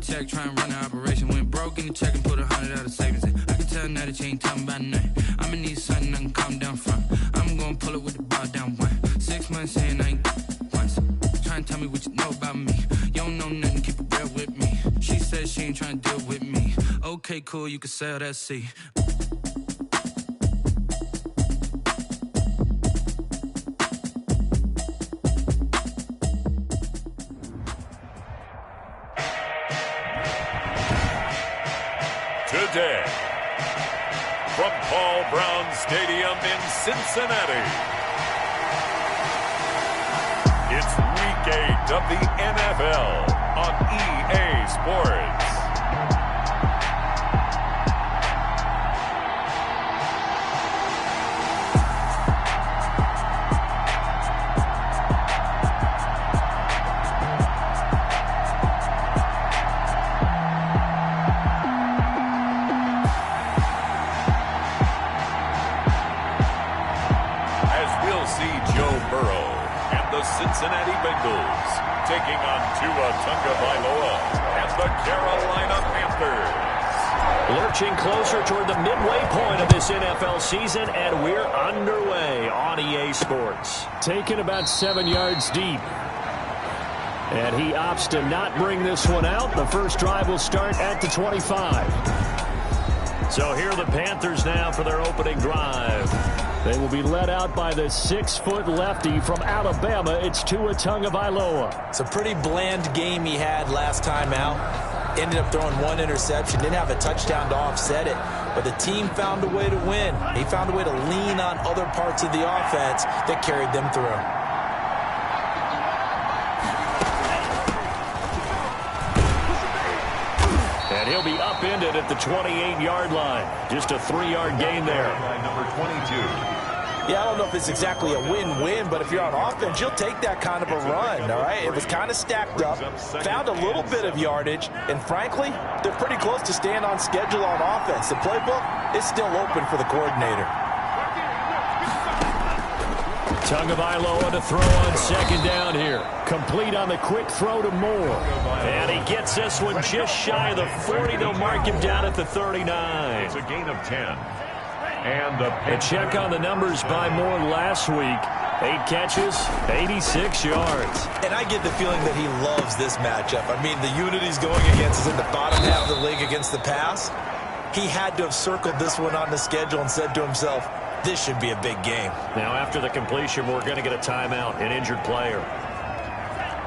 architect trying to run the operation. Went broke in the check and put 100 out of savings in. I can tell now that you ain't talking about nothing. I'ma need something I can calm down from. I'm gonna pull it with the bar down one. 6 months in, I ain't once. Trying to tell me what you know about me. You don't know nothing, keep it real with me. She said she ain't trying to deal with me. Okay, cool, you can sell that seat. Today, from Paul Brown Stadium in Cincinnati, it's Week 8 of the NFL on EA Sports. Cincinnati Bengals taking on Tua Tagovailoa and the Carolina Panthers. Lurching closer toward the midway point of this NFL season, and we're underway on EA Sports. Taken about 7 yards deep. And he opts to not bring this one out. The first drive will start at the 25. So here are the Panthers now for their opening drive. They will be led out by the 6-foot lefty from Alabama. It's Tua Tagovailoa. It's a pretty bland game he had last time out. Ended up throwing one interception. Didn't have a touchdown to offset it. But the team found a way to win. He found a way to lean on other parts of the offense that carried them through. And he'll be upended at the 28-yard line. Just a 3-yard gain there. Number 22. Yeah, I don't know if it's exactly a win-win, but if you're on offense, you'll take that kind of a run, all right? It was kind of stacked up, found a little bit of yardage, and frankly, they're pretty close to staying on schedule on offense. The playbook is still open for the coordinator. Tagovailoa to throw on second down here. Complete on the quick throw to Moore. And he gets this one just shy of the 40. They'll mark him down at the 39. It's a gain of 10. And a check on the numbers by Moore last week. 8 catches, 86 yards. And I get the feeling that he loves this matchup. I mean, the unit he's going against is in the bottom half of the league against the pass. He had to have circled this one on the schedule and said to himself, this should be a big game. Now, after the completion, we're going to get a timeout, an injured player.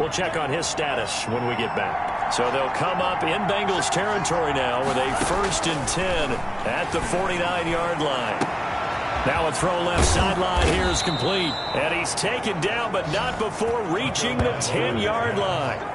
We'll check on his status when we get back. So they'll come up in Bengals territory now with a 1st and 10 at the 49-yard line. Now a throw left sideline here is complete. And he's taken down, but not before reaching the 10-yard line.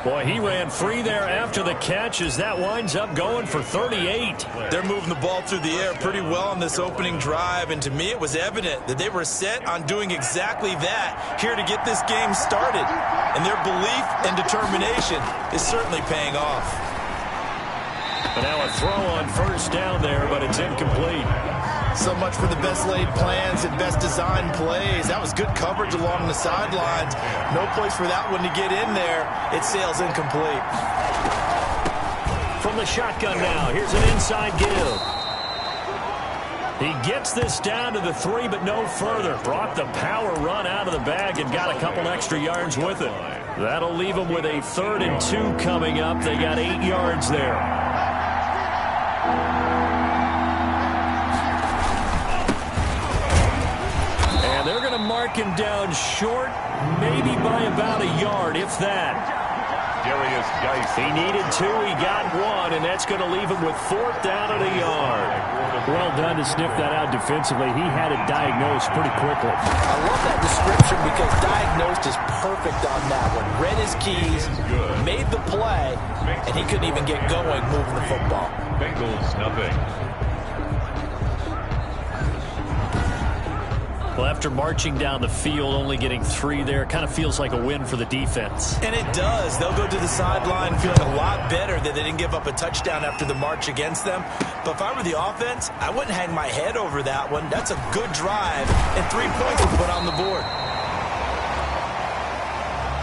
Boy, he ran free there after the catch as that winds up going for 38. They're moving the ball through the air pretty well on this opening drive, and to me it was evident that they were set on doing exactly that here to get this game started. And their belief and determination is certainly paying off. But now a throw on 1st down there, but it's incomplete. So much for the best laid plans and best designed plays. That was good coverage along the sidelines. No place for that one to get in there. It sails incomplete. From the shotgun now, here's an inside give. He gets this down to the 3, but no further. Brought the power run out of the bag and got a couple extra yards with it. That'll leave him with a 3rd and 2 coming up. They got 8 yards there. They're going to mark him down short, maybe by about a yard, if that. He needed 2, he got 1, and that's going to leave him with 4th down and a yard. Well done to sniff that out defensively. He had it diagnosed pretty quickly. I love that description because diagnosed is perfect on that one. Read his keys, made the play, and he couldn't even get going moving the football. Bengals, nothing. Well, after marching down the field, only getting 3 there, kind of feels like a win for the defense. And it does. They'll go to the sideline feeling a lot better that they didn't give up a touchdown after the march against them. But if I were the offense, I wouldn't hang my head over that one. That's a good drive, and 3 points were put on the board.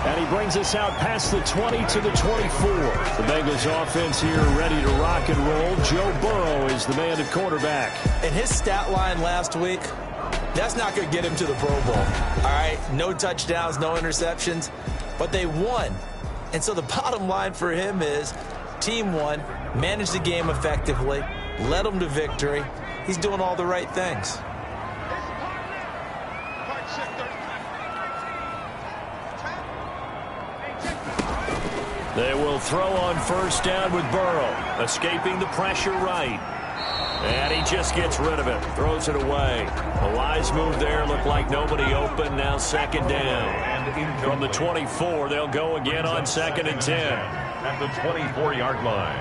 And he brings us out past the 20 to the 24. The Bengals offense here ready to rock and roll. Joe Burrow is the man at quarterback. And his stat line last week, that's not going to get him to the Pro Bowl. All right, no touchdowns, no interceptions, but they won. And so the bottom line for him is team won, managed the game effectively, led them to victory. He's doing all the right things. They will throw on first down with Burrow, escaping the pressure right. And he just gets rid of it, throws it away. A wise move there, looked like nobody open, now second down. From the 24, they'll go again on 2nd and 10. At the 24-yard line.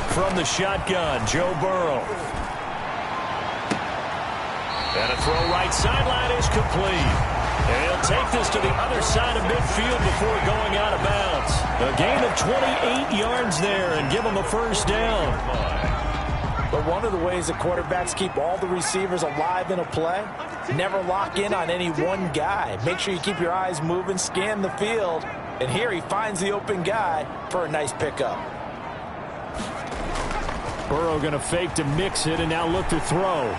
From the shotgun, Joe Burrow. And a throw right sideline is complete. And he'll take this to the other side of midfield before going out of bounds. A gain of 28 yards there and give him a first down. But one of the ways that quarterbacks keep all the receivers alive in a play, never lock in on any one guy. Make sure you keep your eyes moving, scan the field. And here he finds the open guy for a nice pickup. Burrow going to fake to mix it and now look to throw.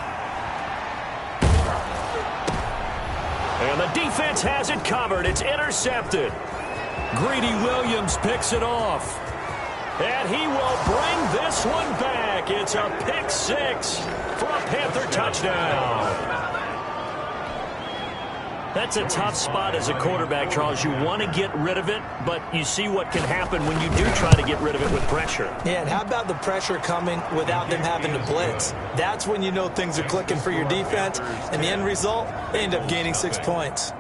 And the defense has it covered. It's intercepted. Greedy Williams picks it off. And he will bring this one back. It's a pick six for a Panther touchdown. That's a tough spot as a quarterback, Charles. You want to get rid of it, but you see what can happen when you do try to get rid of it with pressure. Yeah, and how about the pressure coming without them having to blitz? That's when you know things are clicking for your defense, and the end result, they end up gaining 6 points.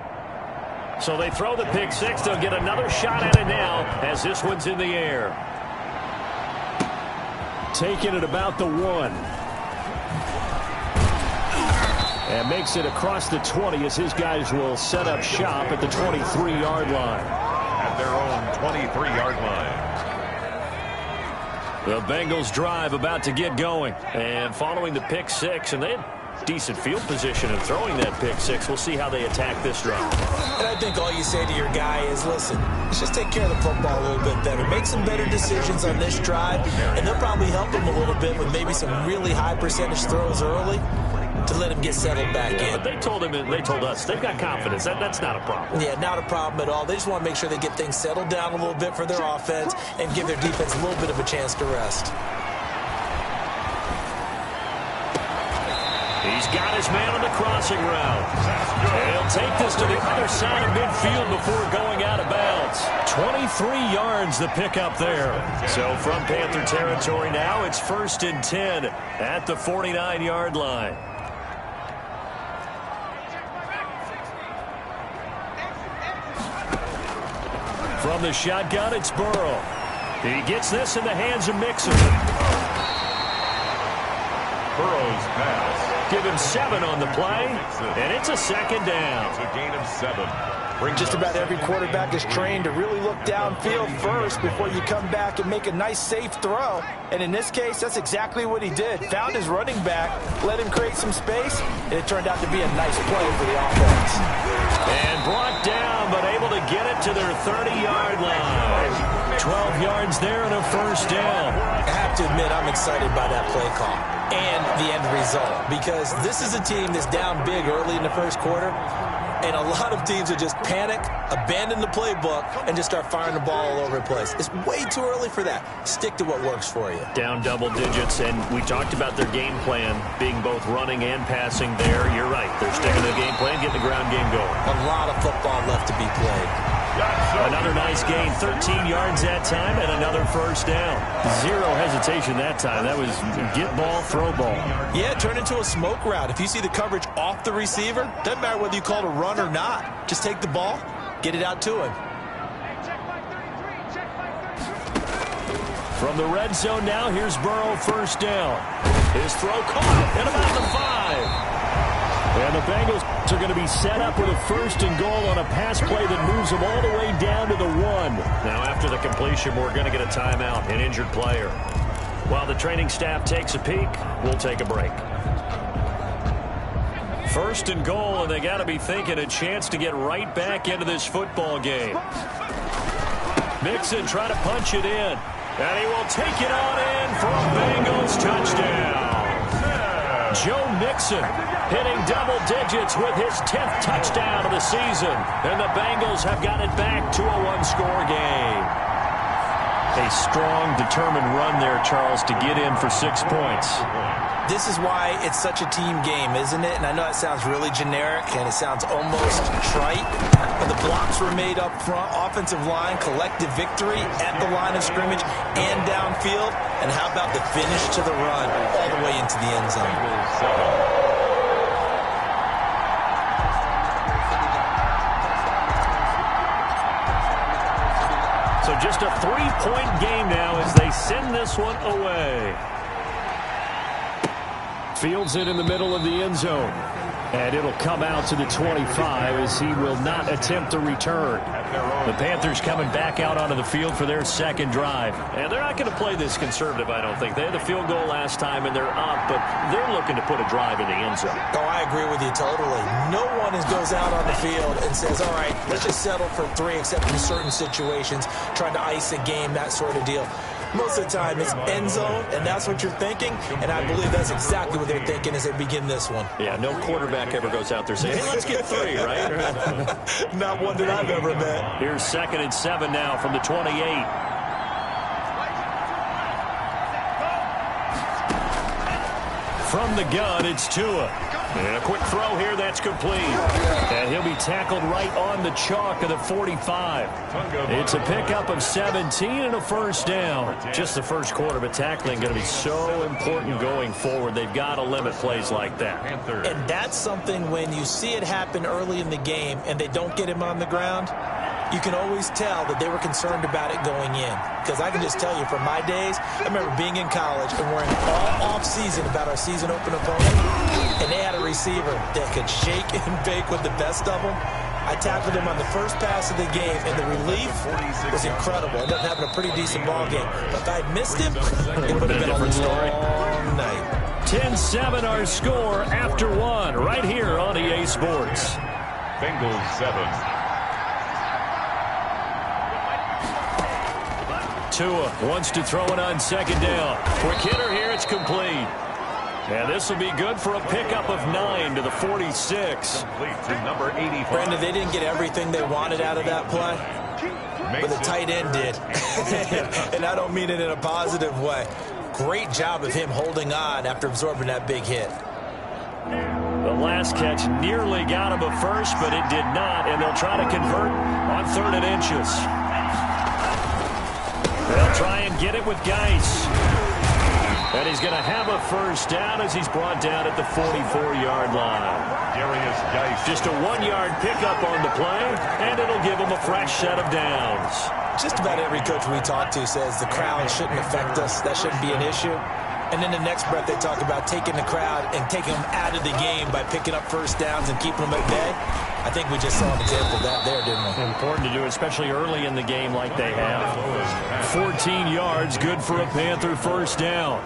So they throw the pick six. They'll get another shot at it now as this one's in the air. Taking it about the 1. And makes it across the 20 as his guys will set up shop at the 23-yard line. At their own 23-yard line. The Bengals drive about to get going. And following the pick six, and they had decent field position in throwing that pick six. We'll see how they attack this drive. And I think all you say to your guy is, listen, let's just take care of the football a little bit better. Make some better decisions on this drive, and they'll probably help him a little bit with maybe some really high percentage throws early to let him get settled back in. But they told us, they've got confidence. That's not a problem. Yeah, not a problem at all. They just want to make sure they get things settled down a little bit for their offense and give their defense a little bit of a chance to rest. He's got his man on the crossing route. And he'll take this to the other side of midfield before going out of bounds. 23 yards the pickup there. So from Panther territory now, it's 1st and 10 at the 49-yard line. From the shotgun, it's Burrow. He gets this in the hands of Mixon. Burrow's pass. Give him 7 on the play, and it's a second down. It's a gain of 7. Just about every quarterback is trained to really look downfield first before you come back and make a nice, safe throw. And in this case, that's exactly what he did. Found his running back, let him create some space, and it turned out to be a nice play for the offense. And brought down, but able to get it to their 30-yard line. 12 yards there and a first down. I have to admit, I'm excited by that play call and the end result, because this is a team that's down big early in the first quarter, and a lot of teams would just panic, abandon the playbook, and just start firing the ball all over the place. It's way too early for that. Stick to what works for you. Down double digits, and we talked about their game plan being both running and passing there. You're right. They're sticking to the game plan, getting the ground game going. A lot of football left to be played. Another nice gain, 13 yards that time, and another first down. Zero hesitation that time. That was get ball, throw ball. Yeah, turn into a smoke route. If you see the coverage off the receiver, doesn't matter whether you call it a run or not. Just take the ball, get it out to him. From the red zone now, here's Burrow, first down. His throw caught at about the 5. And the Bengals are going to be set up with a 1st and goal on a pass play that moves them all the way down to the 1. Now after the completion, we're going to get a timeout, an injured player. While the training staff takes a peek, we'll take a break. First and goal, and they got to be thinking a chance to get right back into this football game. Mixon trying to punch it in, and he will take it on in for a Bengals touchdown. Joe Mixon hitting double digits with his 10th touchdown of the season, and the Bengals have got it back to a one-score game. A strong, determined run there, Charles, to get in for 6 points. This is why it's such a team game, isn't it? And I know it sounds really generic and it sounds almost trite, but the blocks were made up front, offensive line, collective victory at the line of scrimmage and downfield. And how about the finish to the run all the way into the end zone? So just a 3-point game now as they send this one away. Fields it in the middle of the end zone. And it'll come out to the 25 as he will not attempt to return. The Panthers coming back out onto the field for their second drive. And they're not going to play this conservative, I don't think. They had the field goal last time and they're up, but they're looking to put a drive in the end zone. Oh, I agree with you totally. No one goes out on the field and says, all right, let's just settle for 3, except in certain situations, trying to ice a game, that sort of deal. Most of the time, it's end zone, and that's what you're thinking, and I believe that's exactly what they're thinking as they begin this one. Yeah, no quarterback ever goes out there saying, hey, let's get 3, right? Not one that I've ever met. Here's 2nd and 7 now from the 28. From the gun, it's Tua. And a quick throw here, that's complete. And he'll be tackled right on the chalk of the 45. It's a pickup of 17 and a first down. Just the first quarter, but tackling going to be so important going forward. They've got to limit plays like that. And that's something when you see it happen early in the game and they don't get him on the ground, you can always tell that they were concerned about it going in. Because I can just tell you from my days, I remember being in college and worrying all off-season about our season open opponent, and they had a receiver that could shake and bake with the best of them. I tackled him on the first pass of the game, and the relief was incredible. I ended up having a pretty decent ball game. But if I had missed him, it would have been a long night. 10-7 our score after 1 right here on EA Sports. Bengals 7. Tua wants to throw it on second down. Quick hitter here, it's complete. And this will be good for a pickup of 9 to the 46. Complete to number 85. Brandon, they didn't get everything they wanted out of that play, but the tight end did. And I don't mean it in a positive way. Great job of him holding on after absorbing that big hit. The last catch nearly got him a first, but it did not, and they'll try to convert on 3rd and inches. They'll try and get it with Geis. And he's going to have a first down as he's brought down at the 44-yard line. Darius Geis. Just a 1-yard pickup on the play, and it'll give him a fresh set of downs. Just about every coach we talk to says the crowd shouldn't affect us. That shouldn't be an issue. And in the next breath, they talk about taking the crowd and taking them out of the game by picking up first downs and keeping them at bay. I think we just saw an example of that there, didn't we? Important to do, especially early in the game like they have. 14 yards, good for a Panther first down.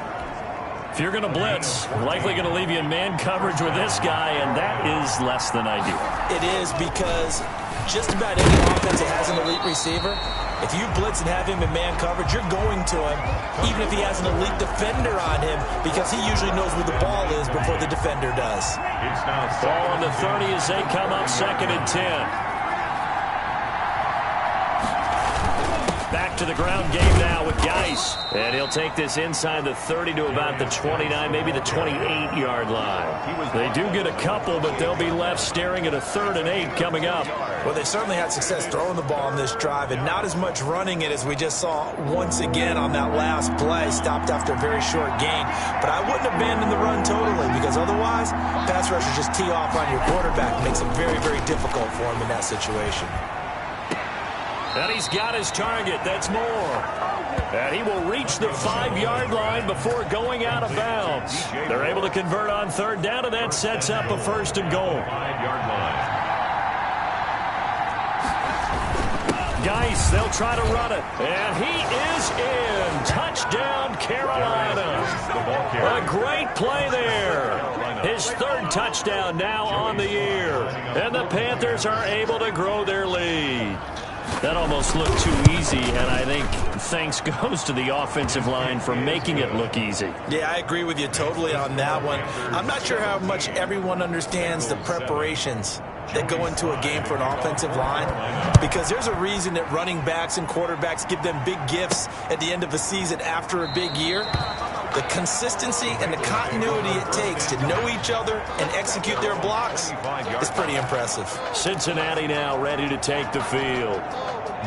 If you're going to blitz, likely going to leave you in man coverage with this guy, and that is less than ideal. It is, because just about any offense that has an elite receiver, if you blitz and have him in man coverage, you're going to him, even if he has an elite defender on him, because he usually knows where the ball is before the defender does. It's now Ball on the 30 as they come up 2nd and 10. Back to the ground game now with Geis. And he'll take this inside the 30 to about the 29, maybe the 28-yard line. They do get a couple, but they'll be left staring at a 3rd and 8 coming up. Well, they certainly had success throwing the ball on this drive, and not as much running it as we just saw once again on that last play. Stopped after a very short gain. But I wouldn't abandon the run totally, because otherwise, pass rushers just tee off on your quarterback. Makes it very, very difficult for him in that situation. And he's got his target. That's more. And he will reach the 5-yard line before going out of bounds. They're able to convert on 3rd down, and that sets up a 1st and goal. 5-yard line. Geis, they'll try to run it. And he is in. Touchdown, Carolina. A great play there. His third touchdown now on the year. And the Panthers are able to grow their lead. That almost looked too easy, and I think thanks goes to the offensive line for making it look easy. Yeah, I agree with you totally on that one. I'm not sure how much everyone understands the preparations that go into a game for an offensive line, because there's a reason that running backs and quarterbacks give them big gifts at the end of a season after a big year. The consistency and the continuity it takes to know each other and execute their blocks is pretty impressive. Cincinnati now ready to take the field.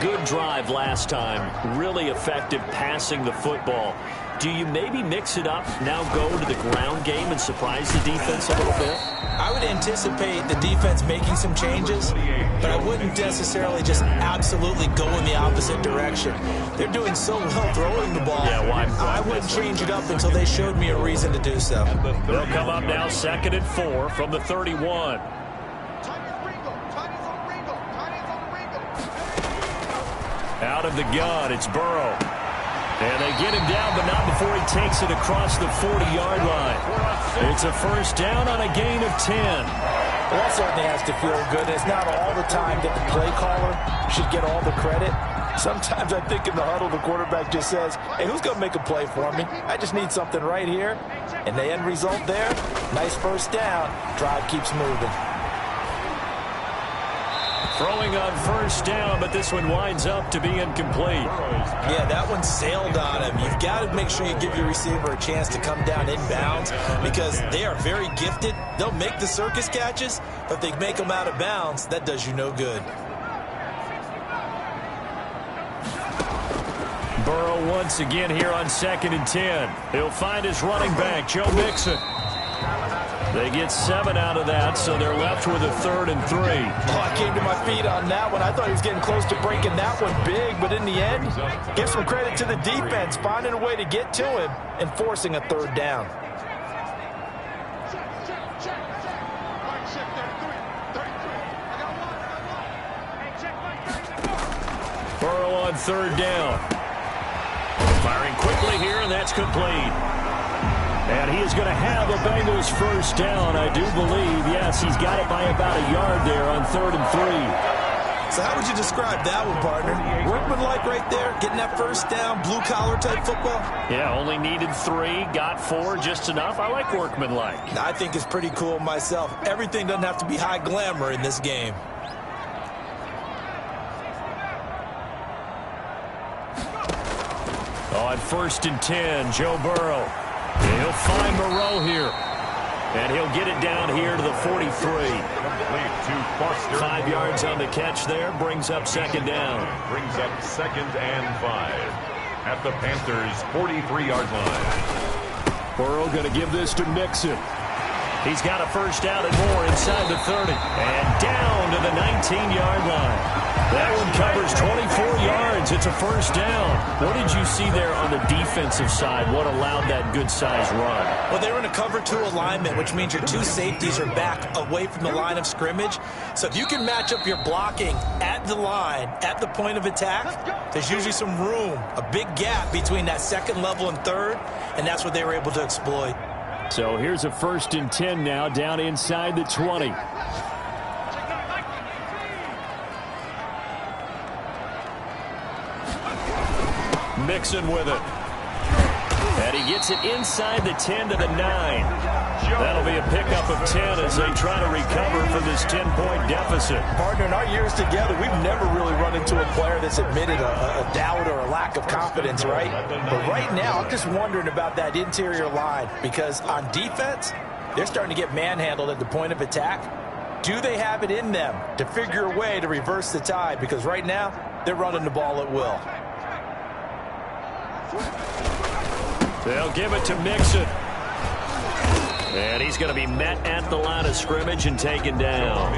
Good drive last time. Really effective passing the football. Do you maybe mix it up, now go to the ground game and surprise the defense a little bit? I would anticipate the defense making some changes, but I wouldn't necessarily just absolutely go in the opposite direction. They're doing so well throwing the ball. Yeah, why? I wouldn't change it up until they showed me a reason to do so. They'll come up now 2nd and 4 from the 31. Out of the gun, it's Burrow. And they get him down, but not before he takes it across the 40-yard line. It's a first down on a gain of 10. Well, that certainly has to feel good. It's not all the time that the play caller should get all the credit. Sometimes I think in the huddle, the quarterback just says, hey, who's going to make a play for me? I just need something right here. And the end result there, nice first down. Drive keeps moving. Throwing on first down, but this one winds up to be incomplete. Yeah, that one sailed on him. You've got to make sure you give your receiver a chance to come down inbounds because they are very gifted. They'll make the circus catches, but if they make them out of bounds, that does you no good. Burrow once again here on 2nd and 10. He'll find his running back, Joe Mixon. They get 7 out of that, so they're left with a 3rd and 3. Oh, I came to my feet on that one. I thought he was getting close to breaking that one big, but in the end, give some credit to the defense, finding a way to get to him and forcing a 3rd down. Burrow on 3rd down. Firing quickly here, and that's complete. And he is going to have a Bengals first down, I do believe. Yes, he's got it by about a yard there on 3rd and 3. So how would you describe that one, partner? Workmanlike right there, getting that first down, blue-collar type football? Yeah, only needed 3, got 4, just enough. I like workmanlike. I think it's pretty cool myself. Everything doesn't have to be high glamour in this game. On 1st and 10, Joe Burrow. He'll find Moreau here. And he'll get it down here to the 43. 5 yards on the catch there. Brings up 2nd down. Brings up 2nd and 5 at the Panthers' 43-yard line. Burrow going to give this to Mixon. He's got a first down and more inside the 30. And down to the 19-yard line. That one covers 24 yards. It's a first down. What did you see there on the defensive side? What allowed that good-sized run? Well, they were in a cover 2 alignment, which means your 2 safeties are back away from the line of scrimmage. So if you can match up your blocking at the line, at the point of attack, there's usually some room, a big gap between that 2nd level and 3rd, and that's what they were able to exploit. So here's a 1st and 10 now down inside the 20. Mixon with it. And he gets it inside the 10 to the 9. That'll be a pickup of 10 as they try to recover from this 10-point deficit. Partner, in our years together, we've never really run into a player that's admitted a doubt or a lack of confidence, right? But right now, I'm just wondering about that interior line because on defense, they're starting to get manhandled at the point of attack. Do they have it in them to figure a way to reverse the tide? Because right now, they're running the ball at will. They'll give it to Mixon. And he's going to be met at the line of scrimmage and taken down.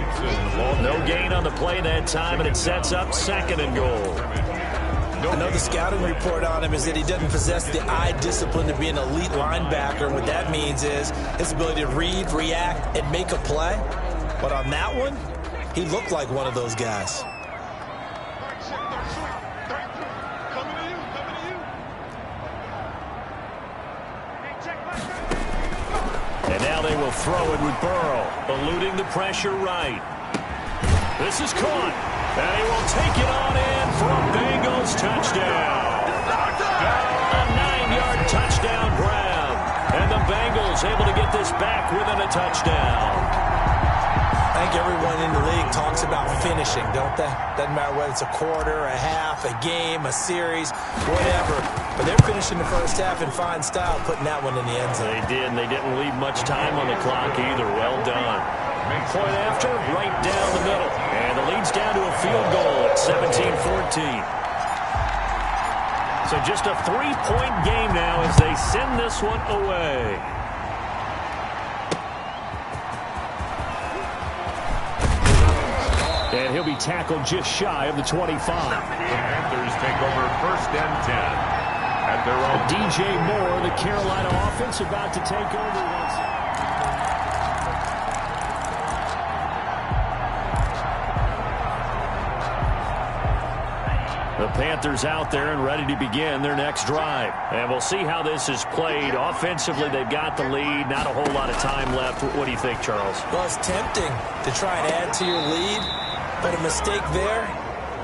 No gain on the play that time, and it sets up 2nd and goal. I know the scouting report on him is that he doesn't possess the eye discipline to be an elite linebacker. And what that means is his ability to read, react, and make a play. But on that one, he looked like one of those guys. And now they will throw it with Burrow, eluding the pressure right. This is caught, and he will take it on in for a Bengals touchdown. A 9-yard touchdown grab, and the Bengals able to get this back within a touchdown. I think everyone in the league talks about finishing, don't they? Doesn't matter whether it's a quarter, a half, a game, a series, whatever. But they're finishing the first half in fine style, putting that one in the end zone. They did, and they didn't leave much time on the clock either. Well done. Point after, right down the middle. And the lead's down to a field goal at 17-14. So just a 3-point game now as they send this one away. And he'll be tackled just shy of the 25. The Panthers take over 1st and 10 at their own. DJ Moore, the Carolina offense, about to take over once. The Panthers out there and ready to begin their next drive. And we'll see how this is played. Offensively, they've got the lead. Not a whole lot of time left. What do you think, Charles? Well, it's tempting to try and add to your lead, but a mistake there,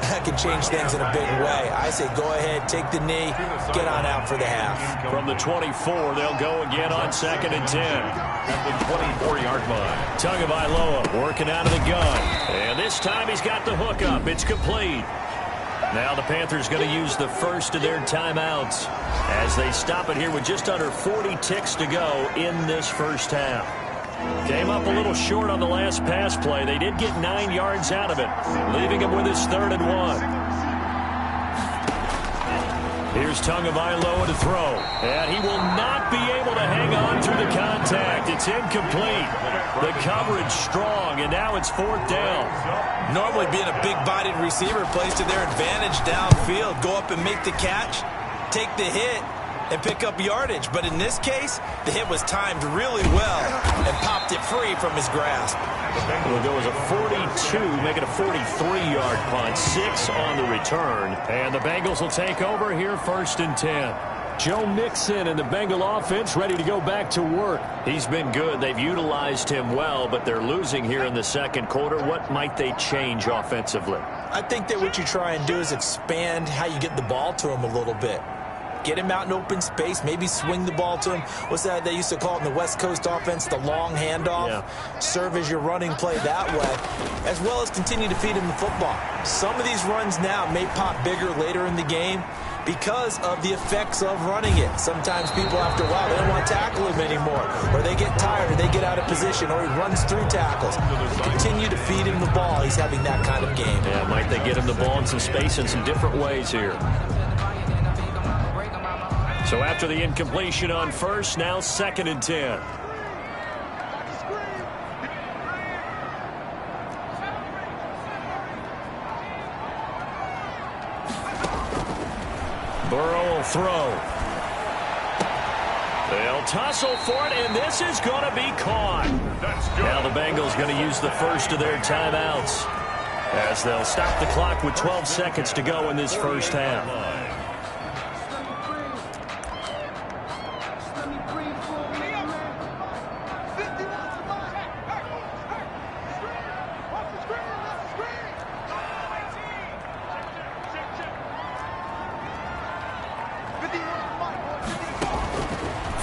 that can change things in a big way. I say go ahead, take the knee, get on out for the half. From the 24, they'll go again on 2nd and 10. At the 24-yard line. Tagovailoa working out of the gun. And this time he's got the hook up. It's complete. Now the Panthers going to use the first of their timeouts as they stop it here with just under 40 ticks to go in this first half. Came up a little short on the last pass play. They did get 9 yards out of it, leaving him with his 3rd and 1. Here's Tagovailoa to throw, and he will not be able to hang on through the contact. It's incomplete. The coverage strong, and now it's 4th down. Normally being a big-bodied receiver plays to their advantage downfield. Go up and make the catch, take the hit, and pick up yardage. But in this case, the hit was timed really well and popped it free from his grasp. Well, there was a 42, make it a 43-yard punt, 6 on the return. And the Bengals will take over here 1st and 10. Joe Mixon and the Bengal offense ready to go back to work. He's been good. They've utilized him well, but they're losing here in the 2nd quarter. What might they change offensively? I think that what you try and do is expand how you get the ball to him a little bit. Get him out in open space, maybe swing the ball to him. What's that they used to call it in the West Coast offense, the long handoff? Yeah. Serve as your running play that way, as well as continue to feed him the football. Some of these runs now may pop bigger later in the game because of the effects of running it. Sometimes people, after a while, they don't want to tackle him anymore, or they get tired, or they get out of position, or he runs through tackles. Continue to feed him the ball. He's having that kind of game. Yeah, might they get him the ball in some space in some different ways here. So after the incompletion on 1st, now 2nd and 10. Burrow will throw. They'll tussle for it, and this is going to be caught. Now the Bengals going to use the first of their timeouts as they'll stop the clock with 12 seconds to go in this first half.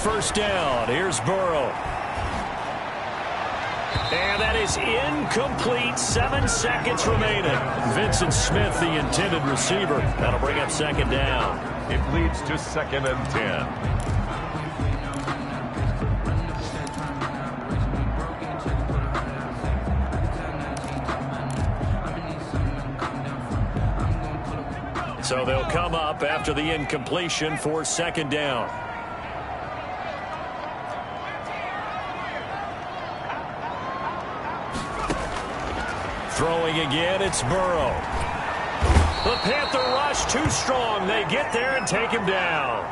First down, here's Burrow. And that is incomplete. 7 seconds remaining. Vincent Smith, the intended receiver. That'll bring up 2nd down. It leads to 2nd and 10. So they'll come up after the incompletion for 2nd down. Throwing again, it's Burrow. The Panther rush too strong. They get there and take him down.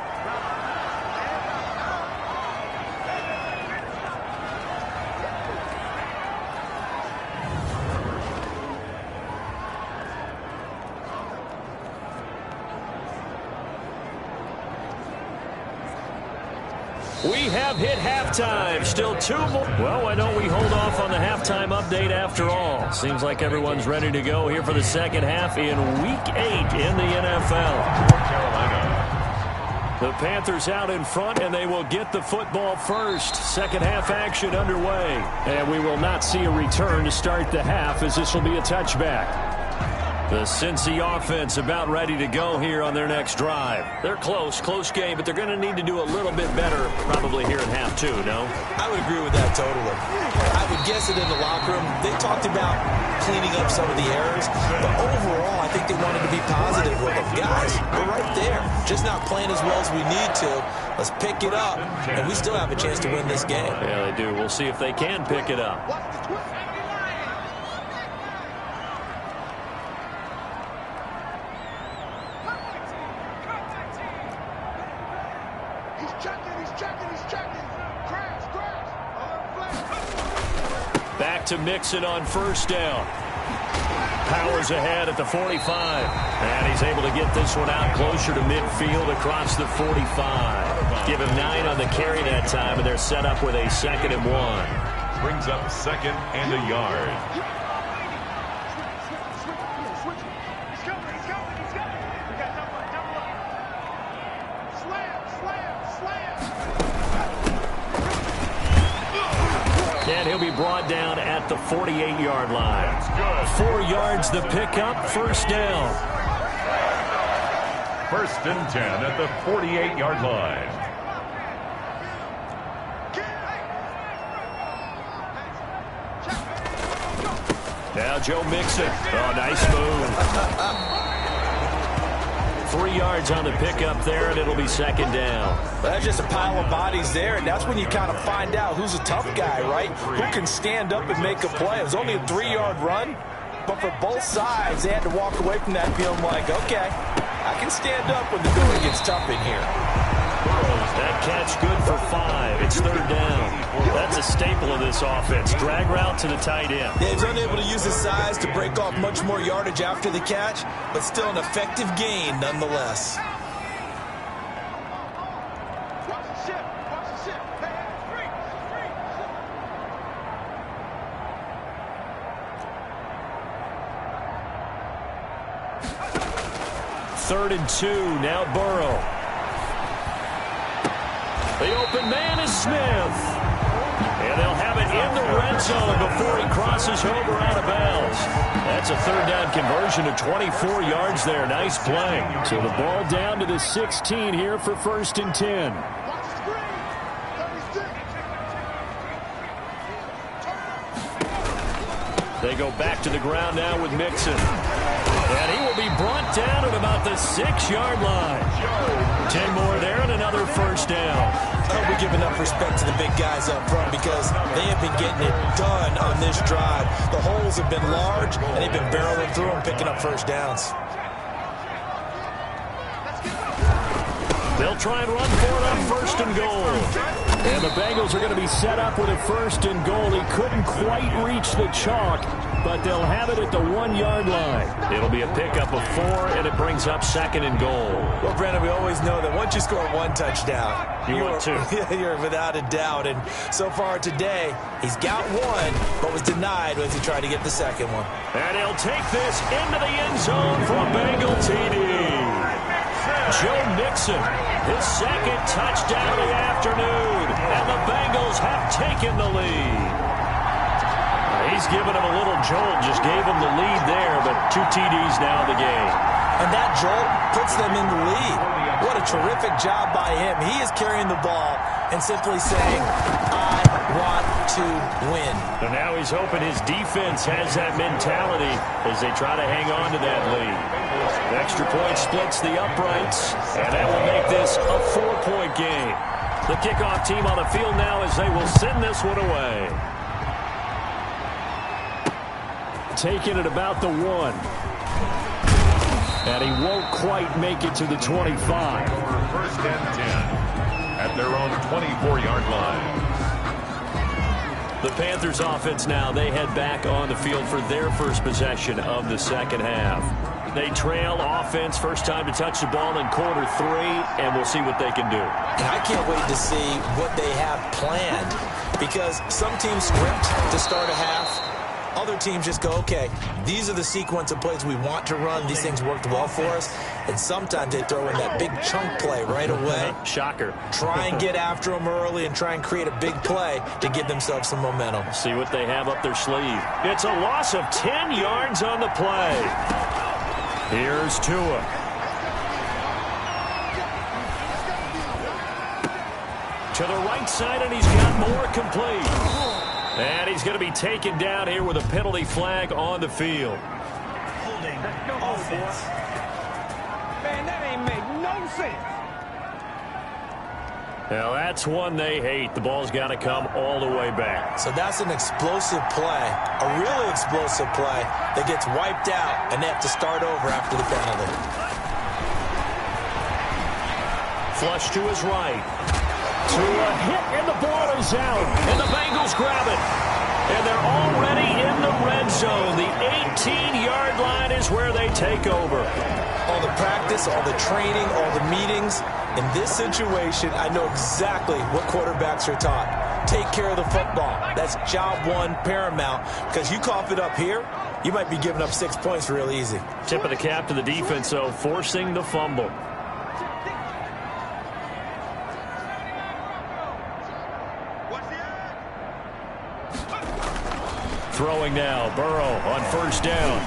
We have hit halftime. Still 2 more. Well, why don't we hold off on the halftime update after all? Seems like everyone's ready to go here for the second half in Week 8 in the NFL. North Carolina. The Panthers out in front, and they will get the football first. Second half action underway. And we will not see a return to start the half, as this will be a touchback. The Cincy offense about ready to go here on their next drive. They're close game, but they're going to need to do a little bit better probably here in half 2, no? I would agree with that totally. I would guess it in the locker room. They talked about cleaning up some of the errors, but overall, I think they wanted to be positive with them. Guys, we're right there. Just not playing as well as we need to. Let's pick it up, and we still have a chance to win this game. Yeah, they do. We'll see if they can pick it up. Back to Mixon on first down. Powers ahead at the 45. And he's able to get this one out closer to midfield across the 45. Give him 9 on the carry that time, and they're set up with a 2nd and 1. Brings up 2nd and a yard. And he'll be brought down at the 48-yard line. 4 yards the pickup, first down. 1st and 10 at the 48-yard line. Now Joe Mixon. Oh, nice move. 3 yards on the pickup there, and it'll be 2nd down. That's just a pile of bodies there, and that's when you kind of find out who's a tough guy, right? Who can stand up and make a play. It was only a 3-yard run, but for both sides, they had to walk away from that feeling like, okay, I can stand up when the going gets tough in here. That catch good for 5. It's 3rd down. That's a staple of this offense. Drag route to the tight end. Yeah, he's unable to use his size to break off much more yardage after the catch, but still an effective gain nonetheless. Third and 2. Now Burrow. The open man is Smith. And they'll have it in the red zone before he crosses over out of bounds. That's a 3rd down conversion to 24 yards there. Nice play. So the ball down to the 16 here for 1st and 10. They go back to the ground now with Mixon. And he will be brought down at about the 6-yard line. 10 more there and another 1st down. I hope we give enough respect to the big guys up front because they have been getting it done on this drive. The holes have been large, and they've been barreling through them, picking up 1st downs. They'll try and run for it on 1st and goal. And the Bengals are going to be set up with a 1st and goal. He couldn't quite reach the chalk, but they'll have it at the 1-yard line. It'll be a pickup of 4, and it brings up 2nd and goal. Well, Brandon, we always know that once you score 1 touchdown, want 2. You're without a doubt. And so far today, he's got 1, but was denied as he tried to get the 2nd one. And he'll take this into the end zone for a Bengal TD. Joe Mixon, his 2nd touchdown of the afternoon, and the Bengals have taken the lead. He's given him a little jolt, just gave him the lead there, but 2 TDs now in the game. And that jolt puts them in the lead. What a terrific job by him. He is carrying the ball and simply saying, I want to win. And now he's hoping his defense has that mentality as they try to hang on to that lead. The extra point splits the uprights, and that will make this a 4-point game. The kickoff team on the field now as they will send this one away. Taking it about the 1. And he won't quite make it to the 25. 1st and 10 at their own 24-yard line. The Panthers offense now, they head back on the field for their first possession of the second half. They trail offense, first time to touch the ball in quarter 3, and we'll see what they can do. And I can't wait to see what they have planned, because some teams script to start a half. Other teams just go, okay, these are the sequence of plays we want to run. These things worked well for us. And sometimes they throw in that big chunk play right away. Shocker. Try and get after them early and try and create a big play to give themselves some momentum. See what they have up their sleeve. It's a loss of 10 yards on the play. Here's Tua. To the right side, and he's got more complete. And he's going to be taken down here with a penalty flag on the field. Holding offense. Man, that ain't make no sense. Now, that's one they hate. The ball's got to come all the way back. So that's an explosive play, a really explosive play that gets wiped out, and they have to start over after the penalty. Flush to his right. To a hit, and the ball is out. And the Bengals grab it. And they're already in the red zone. The 18-yard line is where they take over. All the practice, all the training, all the meetings. In this situation, I know exactly what quarterbacks are taught. Take care of the football. That's job one, paramount. Because you cough it up here, you might be giving up 6 points real easy. Tip of the cap to the defense, though, forcing the fumble. Throwing now, Burrow on first down.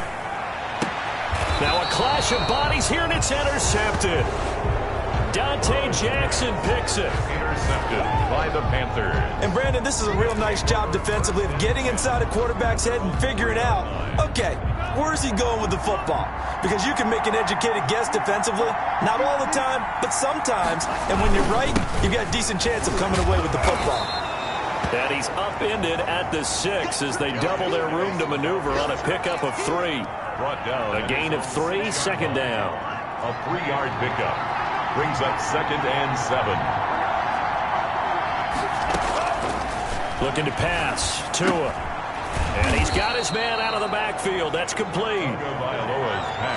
Now a clash of bodies here, and it's intercepted. Dante Jackson picks it. Intercepted by the Panthers. And Brandon, this is a real nice job defensively of getting inside a quarterback's head and figuring out, okay, where's he going with the football? Because you can make an educated guess defensively, not all the time, but sometimes. And when you're right, you've got a decent chance of coming away with the football. And he's upended at the 6 as they double their room to maneuver on a pickup of 3. Brought down. A gain of 3, second down. A 3-yard pickup. Brings up 2nd and 7. Looking to pass. Tua. And he's got his man out of the backfield. That's complete.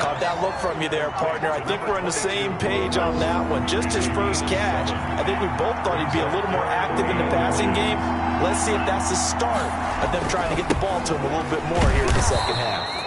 Caught that look from you there, partner. I think we're on the same page on that one. Just his first catch. I think we both thought he'd be a little more active in the passing game. Let's see if that's the start of them trying to get the ball to him a little bit more here in the second half.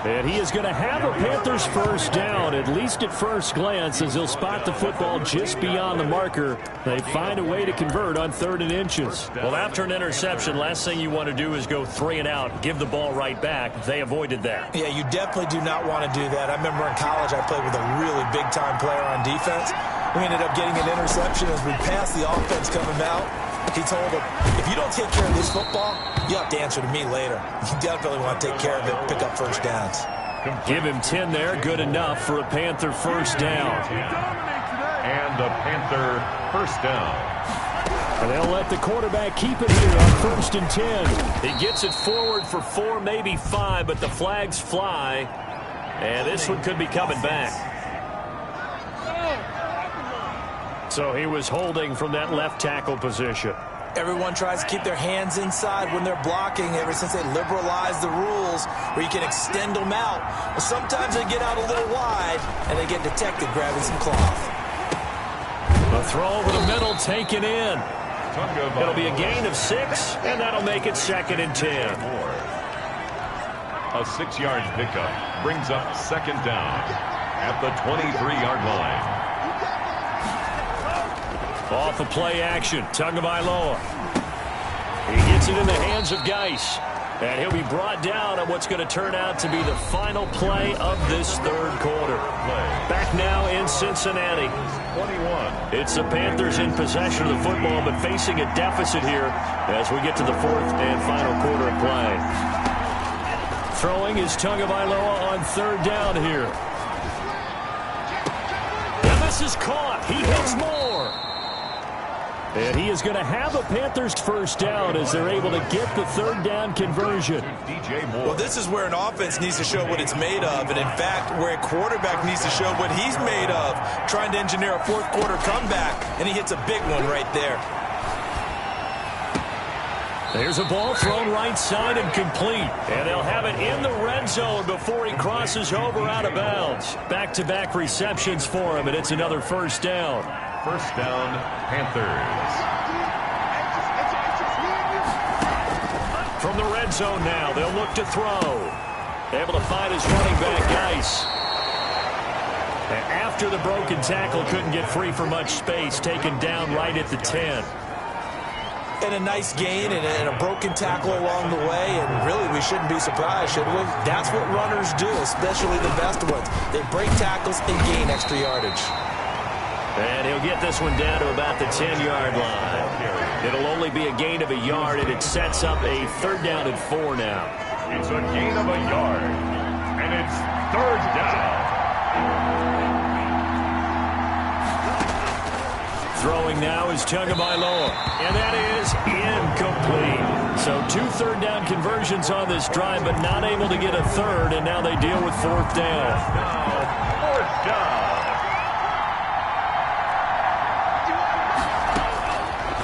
And he is going to have a Panthers first down, at least at first glance, as he'll spot the football just beyond the marker. They find a way to convert on 3rd and inches. Well, after an interception, last thing you want to do is go 3 and out, give the ball right back. They avoided that. Yeah, you definitely do not want to do that. I remember in college I played with a really big-time player on defense. We ended up getting an interception as we passed the offense coming out. He told him, if you don't take care of this football, you have to answer to me later. You definitely want to take care of it, pick up first downs. Give him 10 there, good enough for a Panther first down. And a Panther first down. And they'll let the quarterback keep it here on 1st and 10. He gets it forward for 4, maybe 5, but the flags fly. And this one could be coming back. So he was holding from that left tackle position. Everyone tries to keep their hands inside when they're blocking ever since they liberalized the rules where you can extend them out. Well, sometimes they get out a little wide and they get detected grabbing some cloth. The throw over the middle taken in. It'll be a gain of 6, and that'll make it 2nd and 10. A 6-yard pickup brings up 2nd down at the 23-yard line. Off of play action, Tagovailoa. He gets it in the hands of Geis. And he'll be brought down on what's going to turn out to be the final play of this 3rd quarter. Back now in Cincinnati. 21. It's the Panthers in possession of the football, but facing a deficit here as we get to the 4th and final quarter of play. Throwing is Tagovailoa on 3rd down here. And this is caught. He hits more. And he is going to have a Panthers first down as they're able to get the 3rd down conversion. Well, this is where an offense needs to show what it's made of. And, in fact, where a quarterback needs to show what he's made of, trying to engineer a 4th quarter comeback. And he hits a big one right there. There's a ball thrown right side and complete. And they'll have it in the red end zone before he crosses over out of bounds. Back-to-back receptions for him, and it's another first down. First down, Panthers. From the red zone now, they'll look to throw. Able to find his running back, Geis. And after the broken tackle, couldn't get free for much space, taken down right at the 10. And a nice gain and a broken tackle along the way, and really we shouldn't be surprised, should we? That's what runners do, especially the best ones. They break tackles and gain extra yardage. And he'll get this one down to about the 10-yard line. It'll only be a gain of a yard, and it sets up a 3rd down and 4 now. It's a gain of a yard, and it's 3rd down. Throwing now is Tagovailoa, and that is incomplete. So 2 3rd down conversions on this drive, but not able to get a 3rd, and now they deal with 4th down. 4th down.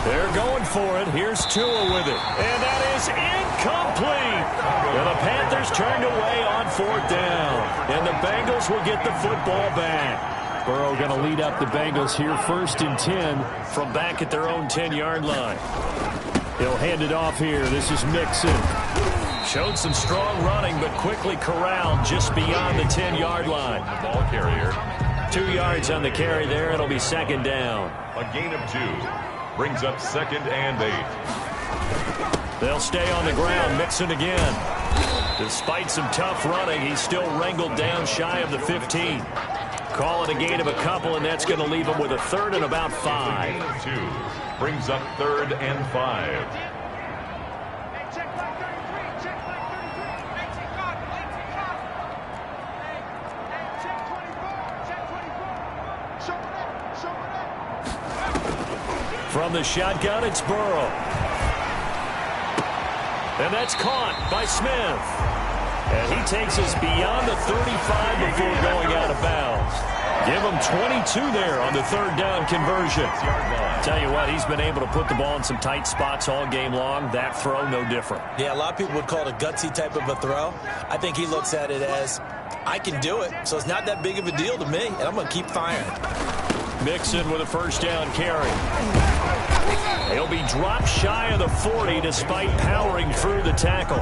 They're going for it. Here's Tua with it, and that is incomplete. And the Panthers turned away on 4th down, and the Bengals will get the football back. Burrow going to lead up the Bengals here, 1st and 10 from back at their own 10-yard line. He'll hand it off here. This is Mixon. Showed some strong running, but quickly corralled just beyond the 10-yard line. The ball carrier. 2 yards on the carry there. It'll be 2nd down. A gain of 2. Brings up 2nd and 8. They'll stay on the ground. Mixon again. Despite some tough running, he's still wrangled down shy of the 15. Call it a gain of a couple, and that's going to leave him with a 3rd and about 5. Gain of 2. Brings up 3rd and 5. From the shotgun, it's Burrow. And that's caught by Smith. And he takes us beyond the 35 before going out of bounds. Give him 22 there on the 3rd down conversion. Tell you what, he's been able to put the ball in some tight spots all game long. That throw, no different. Yeah, a lot of people would call it a gutsy type of a throw. I think he looks at it as, I can do it, so it's not that big of a deal to me, and I'm going to keep firing. Mixon with a 1st down carry. He'll be dropped shy of the 40 despite powering through the tackle.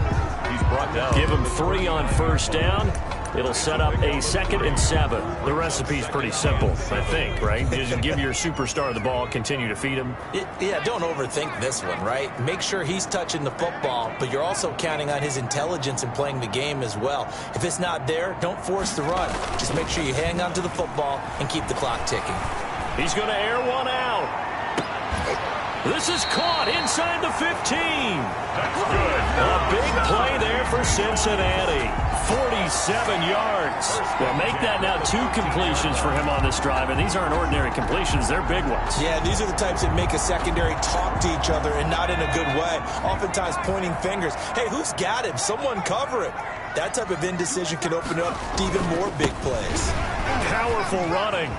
He's brought down. Give him 3 on 1st down. It'll set up a 2nd and 7. The recipe's pretty simple, I think, right? Just give your superstar the ball, continue to feed him. Yeah, don't overthink this one, right? Make sure he's touching the football, but you're also counting on his intelligence in playing the game as well. If it's not there, don't force the run. Just make sure you hang on to the football and keep the clock ticking. He's going to air one out. This is caught inside the 15. That's good. A big play there for Cincinnati. 47 yards. Well, make that now 2 completions for him on this drive, and these aren't ordinary completions. They're big ones. Yeah, these are the types that make a secondary talk to each other and not in a good way. Oftentimes pointing fingers. Hey, who's got him? Someone cover it. That type of indecision can open up to even more big plays. Powerful running.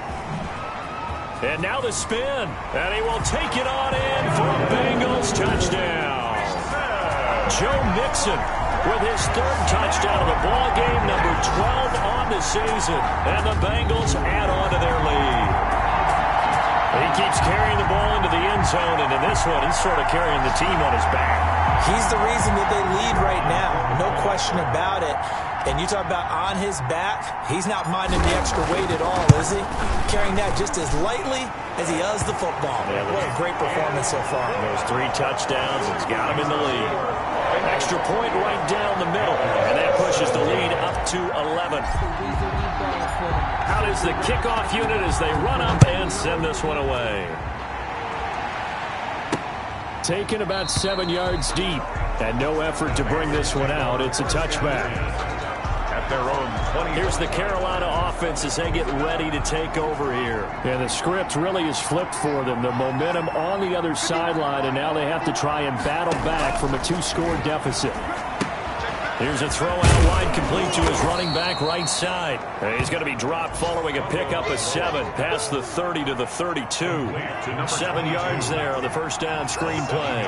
And now the spin. And he will take it on in for a Bengals touchdown. Joe Mixon with his 3rd touchdown of the ball game, number 12 on the season. And the Bengals add on to their lead. He keeps carrying the ball into the end zone, and in this one, he's sort of carrying the team on his back. He's the reason that they lead right now. No question about it. And you talk about on his back, he's not minding the extra weight at all, is he? Carrying that just as lightly as he does the football. Yeah, what a great performance so far. Those 3 touchdowns, it's got him in the lead. Extra point right down the middle, and that pushes the lead up to 11. Out is the kickoff unit as they run up and send this one away. Taken about 7 yards deep, and no effort to bring this one out. It's a touchback. At their own 20. Here's the Carolina offense as they get ready to take over here. And the script really is flipped for them. The momentum on the other sideline, and now they have to try and battle back from a 2-score deficit. Here's a throw out wide, complete to his running back right side. And he's going to be dropped following a pickup of 7 past the 30 to the 32. 7 yards there on the 1st down screen play.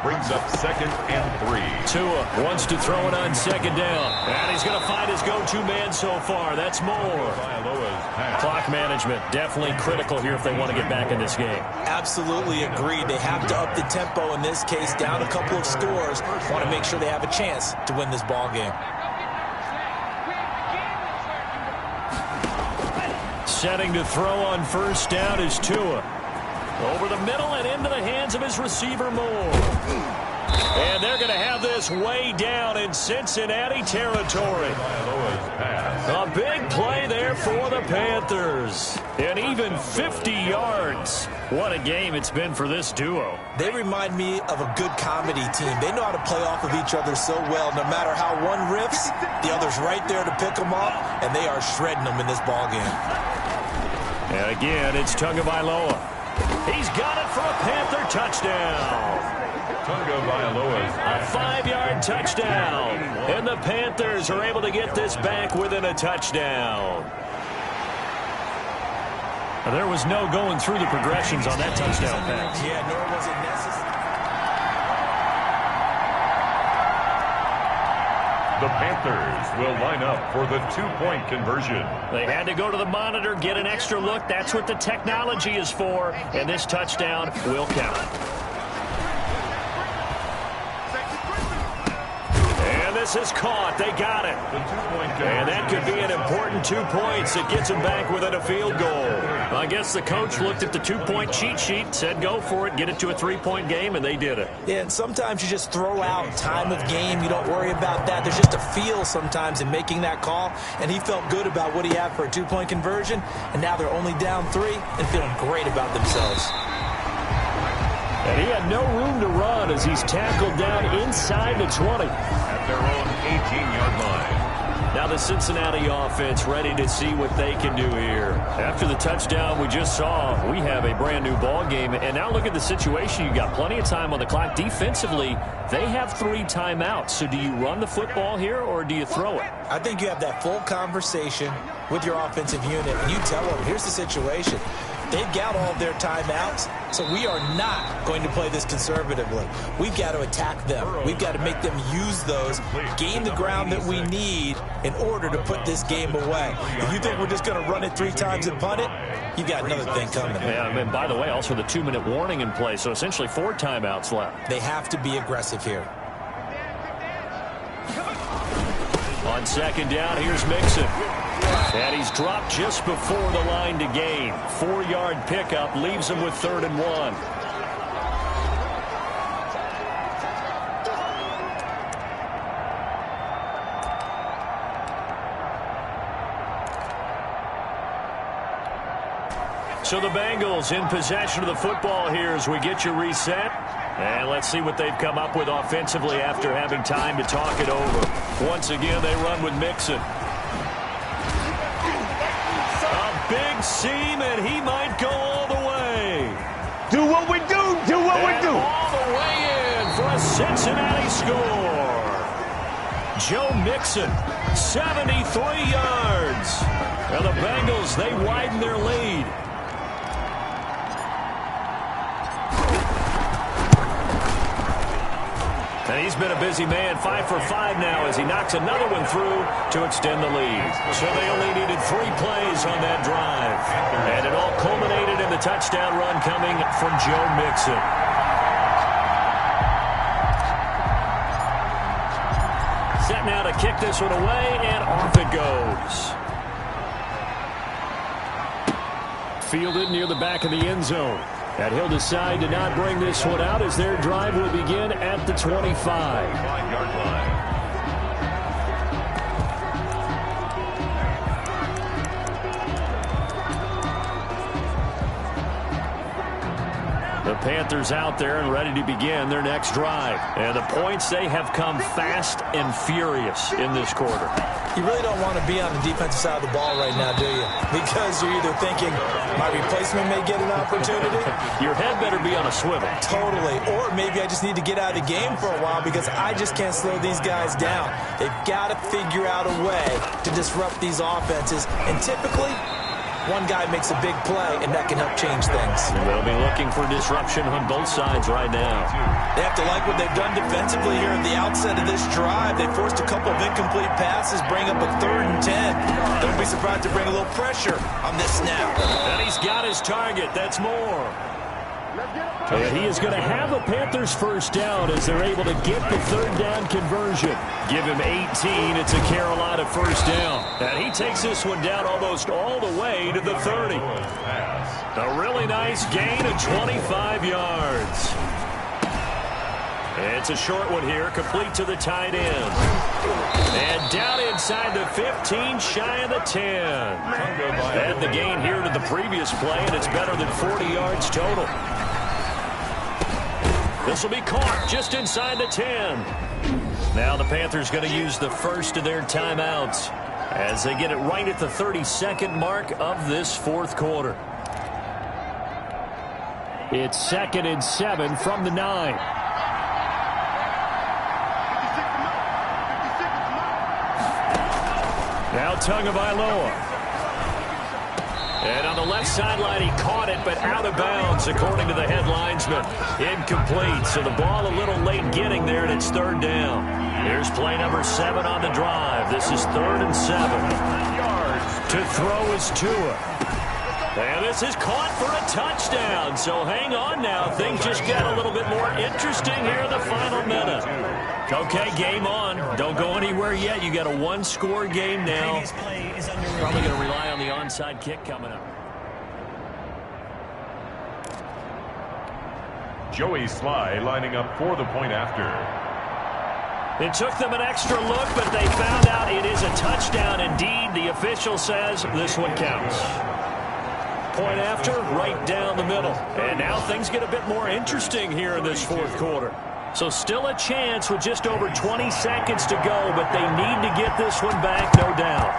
brings up 2nd and 3. Tua wants to throw it on 2nd down. And he's going to find his go-to man so far. That's Moore. Clock management definitely critical here if they want to get back in this game. Absolutely agreed. They have to up the tempo in this case, down a couple of scores. Want to make sure they have a chance to win this ball game. Setting to throw on 1st down is Tua. Over the middle and into the hands of his receiver, Moore. And they're going to have this way down in Cincinnati territory. A big play there for the Panthers. And even 50 yards. What a game it's been for this duo. They remind me of a good comedy team. They know how to play off of each other so well. No matter how one riffs, the other's right there to pick them up, and they are shredding them in this ball game. And again, it's Tagovailoa. He's got it for a Panther touchdown. A 5-yard touchdown. And the Panthers are able to get this back within a touchdown. There was no going through the progressions on that touchdown pass. Yeah, nor was it necessary. The Panthers will line up for the 2-point conversion. They had to go to the monitor, get an extra look. That's what the technology is for. And this touchdown will count. And this is caught. They got it. And that could be an important 2 points. It gets them back within a field goal. I guess the coach looked at the 2-point cheat sheet, said go for it, get it to a 3-point game, and they did it. Yeah, and sometimes you just throw out time of game. You don't worry about that. There's just a feel sometimes in making that call, and he felt good about what he had for a 2-point conversion, and now they're only down 3 and feeling great about themselves. And he had no room to run as he's tackled down inside the 20. At their own 18-yard line. Now the Cincinnati offense ready to see what they can do here. After the touchdown we just saw, we have a brand new ball game. And now look at the situation. You got plenty of time on the clock. Defensively, they have 3 timeouts. So do you run the football here or do you throw it? I think you have that full conversation with your offensive unit, and you tell them, here's the situation. They've got all of their timeouts, so we are not going to play this conservatively. We've got to attack them. We've got to make them use those, gain the ground that we need in order to put this game away. If you think we're just going to run it 3 times and punt it, you got another thing coming. Yeah, and by the way, also the 2-minute warning in play, so essentially 4 timeouts left. They have to be aggressive here. On 2nd down, here's Mixon. And he's dropped just before the line to gain. 4-yard pickup leaves him with 3rd and 1. So the Bengals in possession of the football here as we get you reset. And let's see what they've come up with offensively after having time to talk it over. Once again, they run with Mixon. Big seam, and he might go all the way. Do what we do. Do what we do. All the way in for a Cincinnati score. Joe Mixon, 73 yards. And the Bengals, they widen their lead. And he's been a busy man, 5 for 5 now as he knocks another one through to extend the lead. So they only needed 3 plays on that drive. And it all culminated in the touchdown run coming from Joe Mixon. Set now to kick this one away, and off it goes. Fielded near the back of the end zone. And he'll decide to not bring this one out as their drive will begin at the 25. 5-yard line. The Panthers out there and ready to begin their next drive. And the points, they have come fast and furious in this quarter. You really don't want to be on the defensive side of the ball right now, do you? Because you're either thinking, my replacement may get an opportunity. Your head better be on a swivel. Totally. Or maybe I just need to get out of the game for a while because I just can't slow these guys down. They've got to figure out a way to disrupt these offenses. And typically, one guy makes a big play, and that can help change things. They'll be looking for disruption on both sides right now. They have to like what they've done defensively here at the outset of this drive. They forced a couple of incomplete passes, bring up a 3rd and 10. Don't be surprised to bring a little pressure on this snap. And he's got his target. That's more. And he is going to have a Panthers first down as they're able to get the 3rd down conversion. Give him 18. It's a Carolina first down. And he takes this one down almost all the way to the 30. A really nice gain of 25 yards. It's a short one here, complete to the tight end. And down inside the 15, shy of the 10. Add the gain here to the previous play, and it's better than 40 yards total. This will be caught just inside the 10. Now the Panthers going to use the first of their timeouts as they get it right at the 32nd mark of this 4th quarter. It's 2nd and 7 from the 9. Now Tagovailoa. And on the left sideline, he caught it, but out of bounds, according to the head linesman. Incomplete, so the ball a little late getting there, and it's 3rd down. Here's play number 7 on the drive. This is 3rd and 7. To throw is Tua. And this is caught for a touchdown. So hang on now. Things just got a little bit more interesting here in the final minute. Okay, game on. Don't go anywhere yet. You got a 1-score game now. Probably going to rely on the onside kick coming up. Joey Sly lining up for the point after. It took them an extra look, but they found out it is a touchdown indeed. The official says this one counts. Point after, right down the middle. And now things get a bit more interesting here in this 4th quarter. So still a chance with just over 20 seconds to go, but they need to get this one back, no doubt.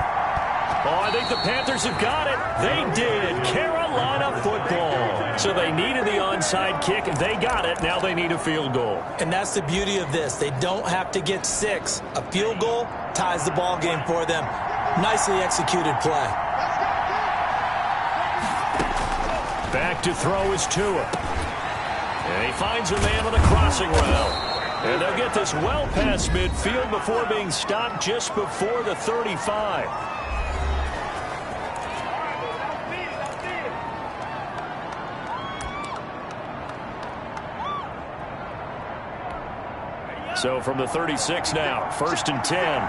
Oh, I think the Panthers have got it. They did. Carolina football. So they needed the onside kick. They got it. Now they need a field goal. And that's the beauty of this. They don't have to get 6. A field goal ties the ball game for them. Nicely executed play. Back to throw is Tua. And he finds a man on the crossing route. And they'll get this well past midfield before being stopped just before the 35. So from the 36 now, 1st and 10.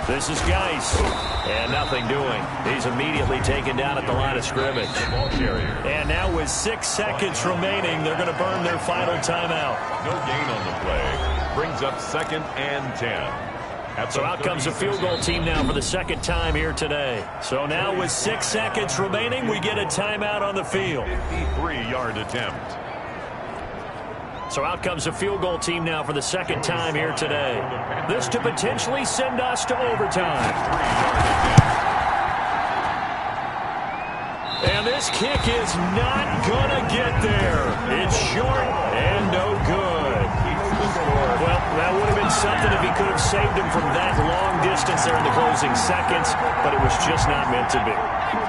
This is Geis. And nothing doing. He's immediately taken down at the line of scrimmage. And now with 6 seconds remaining, they're going to burn their final timeout. No gain on the play. Brings up 2nd and 10. So out comes a field goal team now for the 2nd time here today. So now with 6 seconds remaining, we get a timeout on the field. 53-yard attempt. So out comes a field goal team now for the 2nd time here today. This to potentially send us to overtime. And this kick is not going to get there. It's short and no good. Well, that would have been something if he could have saved him from that long distance there in the closing seconds, but it was just not meant to be.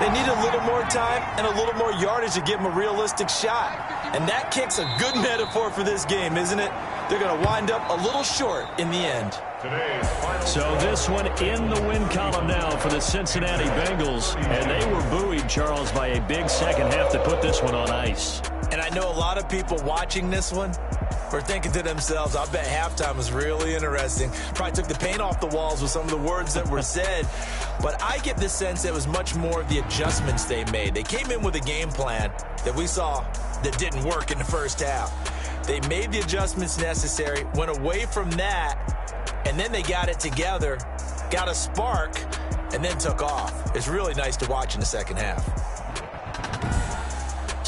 They need a little more time and a little more yardage to give him a realistic shot. And that kick's a good metaphor for this game, isn't it? They're going to wind up a little short in the end. So this one in the win column now for the Cincinnati Bengals. And they were buoyed, Charles, by a big second half to put this one on ice. And I know a lot of people watching this one were thinking to themselves, I bet halftime was really interesting. Probably took the paint off the walls with some of the words that were said. But I get the sense it was much more of the adjustments they made. They came in with a game plan that we saw that didn't work in the first half. They made the adjustments necessary, went away from that, and then they got it together, got a spark, and then took off. It's really nice to watch in the second half.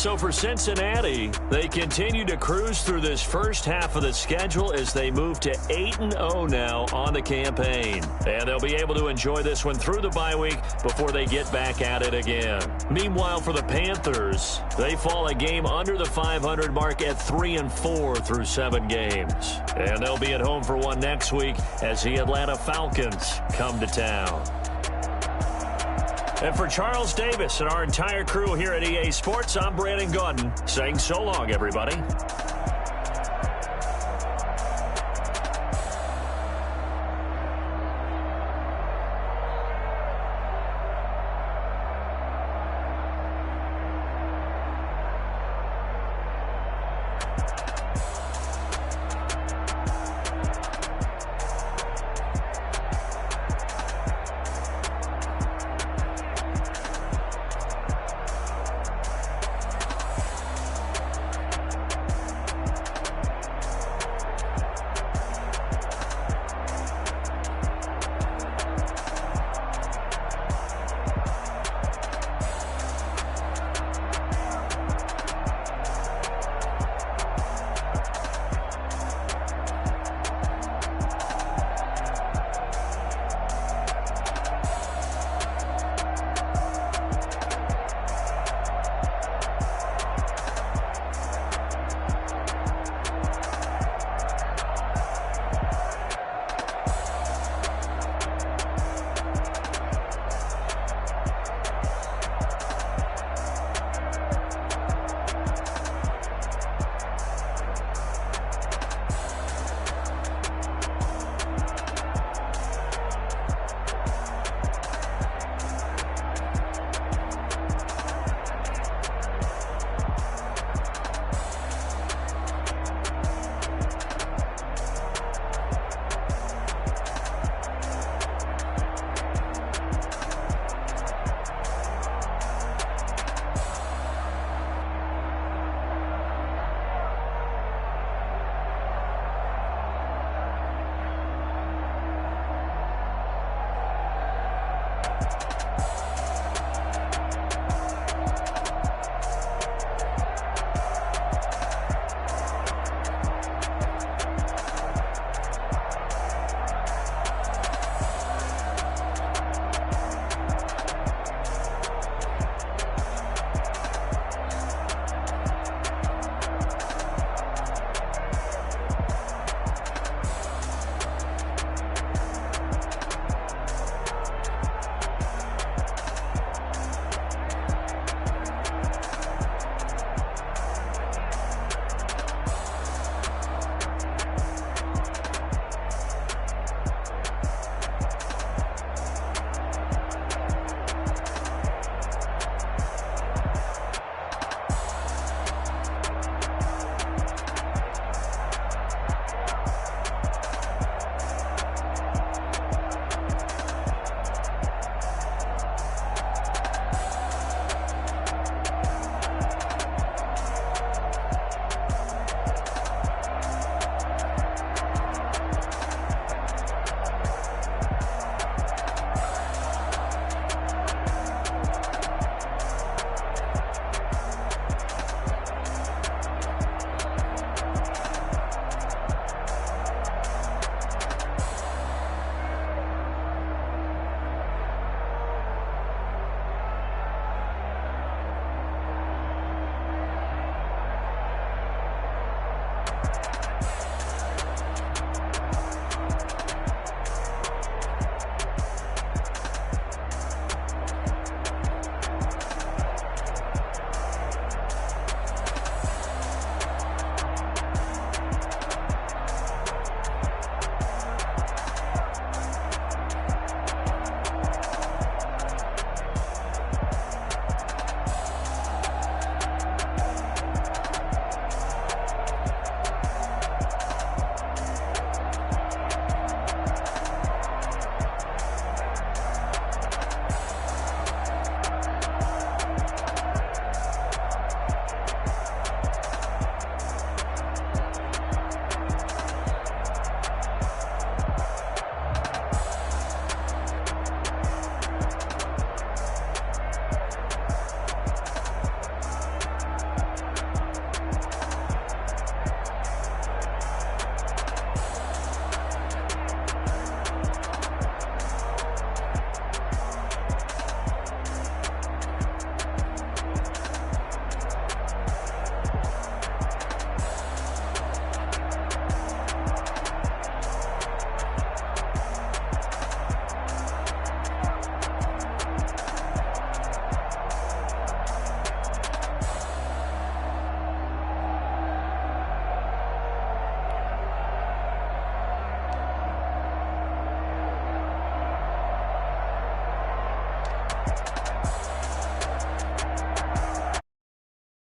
So for Cincinnati, they continue to cruise through this first half of the schedule as they move to 8-0 now on the campaign. And they'll be able to enjoy this one through the bye week before they get back at it again. Meanwhile, for the Panthers, they fall a game under the 500 mark at 3-4 through 7 games. And they'll be at home for one next week as the Atlanta Falcons come to town. And for Charles Davis and our entire crew here at EA Sports, I'm Brandon Gaudin saying so long, everybody.